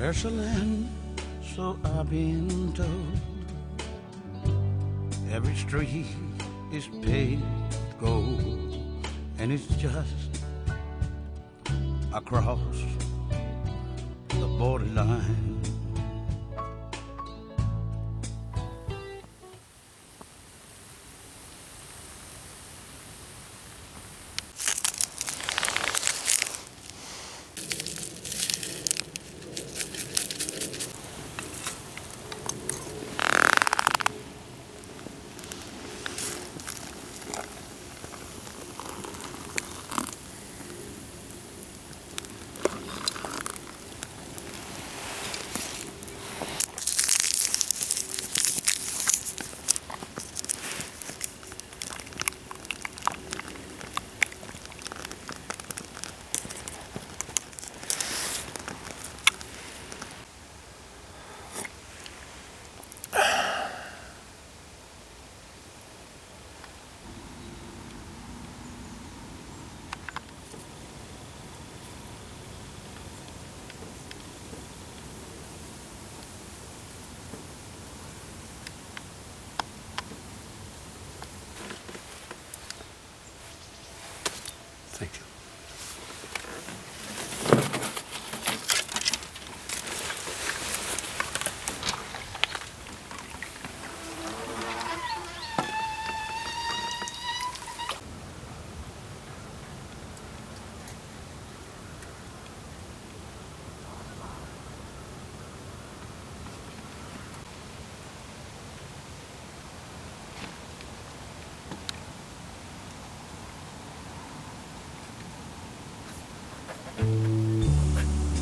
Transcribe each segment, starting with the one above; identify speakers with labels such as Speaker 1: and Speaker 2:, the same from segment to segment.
Speaker 1: There's a land, so I've been told. Every street is paved gold, and it's just across the borderline.
Speaker 2: Thank you.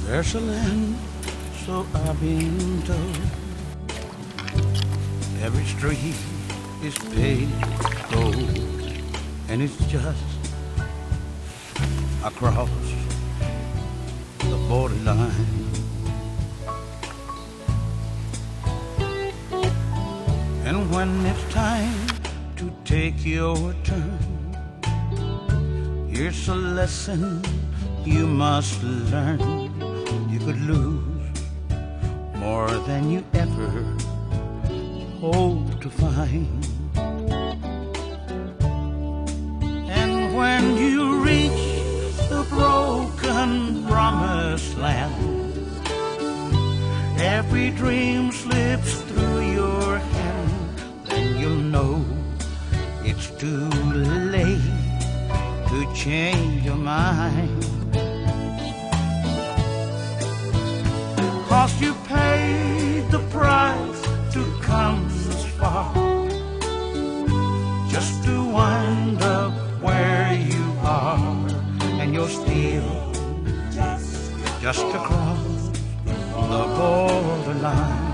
Speaker 1: There's a land, so I've been told. Every street is paved gold, and it's just across the borderline. And when it's time to take your turn, here's a lesson you must learn. You could lose more than you ever hope to find. And when you reach the broken promised land, every dream slips through your hand, then you'll know it's too late to change your mind. 'Cause you paid the price to come this far, just to wind up where you are, and you're still just across the borderline.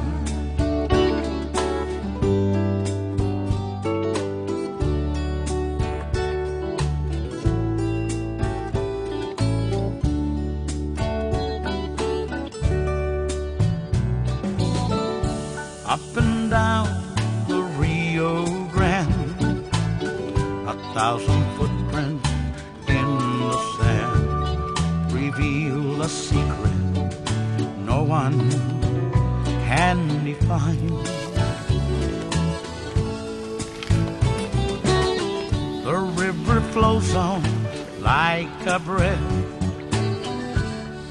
Speaker 1: Up and down the Rio Grande, 1,000 footprints in the sand reveal a secret no one can define. The river flows on like a breath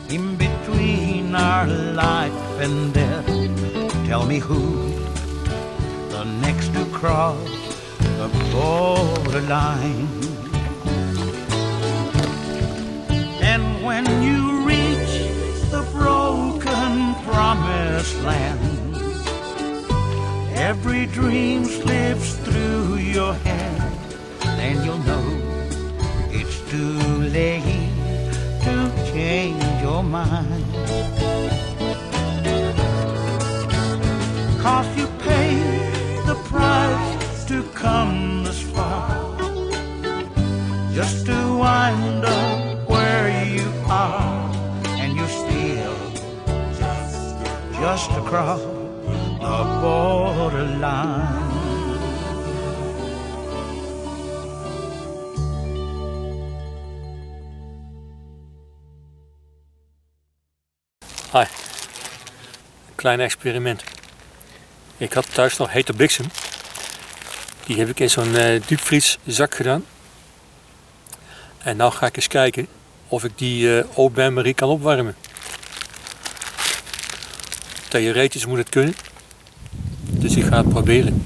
Speaker 1: in between our life and death. Tell me who's the next to cross the borderline. And when you reach the broken promised land, every dream slips through your hand, then you'll know it's too late to change your mind. 'Cause you paid the price to come this far, just to wind up where you are, and you're still just across the borderline.
Speaker 2: Hi. Klein experiment. Ik had thuis nog hete bliksem. Die heb ik in zo'n diepvrieszak gedaan. En nou ga ik eens kijken of ik die au bain-marie kan opwarmen. Theoretisch moet het kunnen. Dus ik ga het proberen.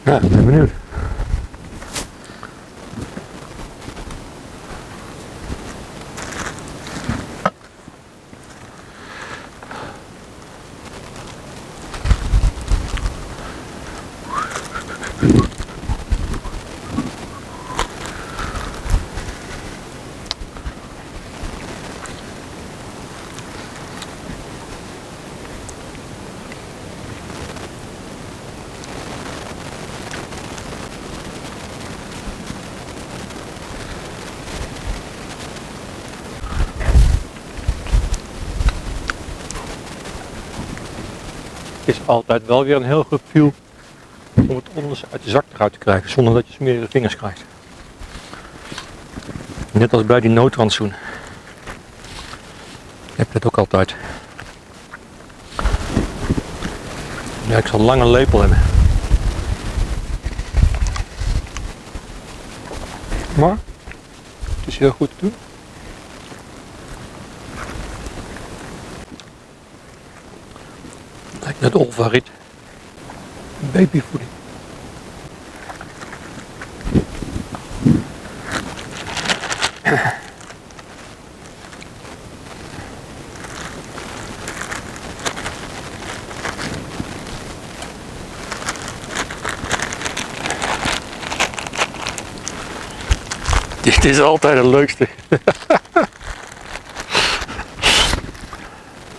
Speaker 2: Ja, ik ben benieuwd. Het is altijd wel weer een heel gevoel om het onderste uit de zak eruit te krijgen zonder dat je smerige vingers krijgt. Net als bij die noodrantsoen. Heb je dat ook altijd. Ja, ik zal een lange lepel hebben. Maar het is heel goed te doen. Lijkt net Olvarit. Babyvoeding. Dit is altijd het leukste.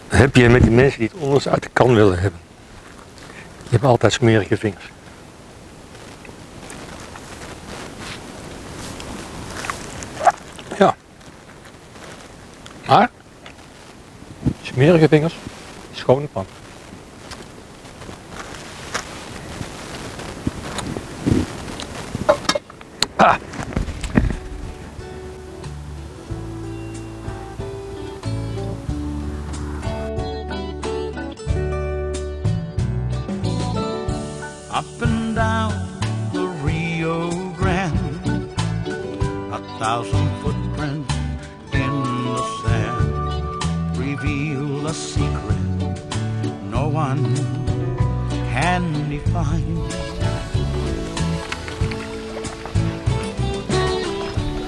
Speaker 2: Heb je met die mensen die het onderste uit de kan willen hebben. Je hebt altijd smerige vingers. Ja. Maar smerige vingers, schone pan. Ah.
Speaker 1: Up and down the Rio Grande, 1,000 footprints in the sand reveal a secret no one can define.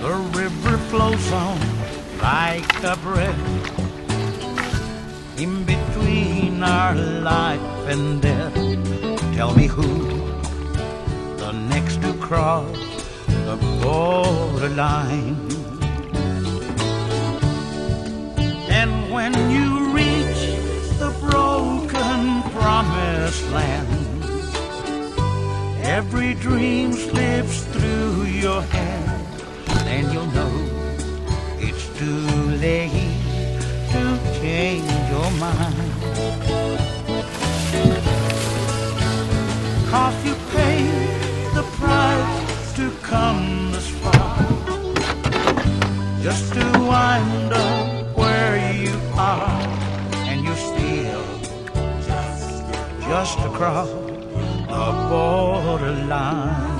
Speaker 1: The river flows on like a breath in between our life and death. Tell me who the next to cross the borderline. And when you reach the broken promised land, every dream slips through your hand, then you'll know it's too late to change your mind. 'Cause you paid the price to come this far, just to wind up where you are, and you're still just across a borderline.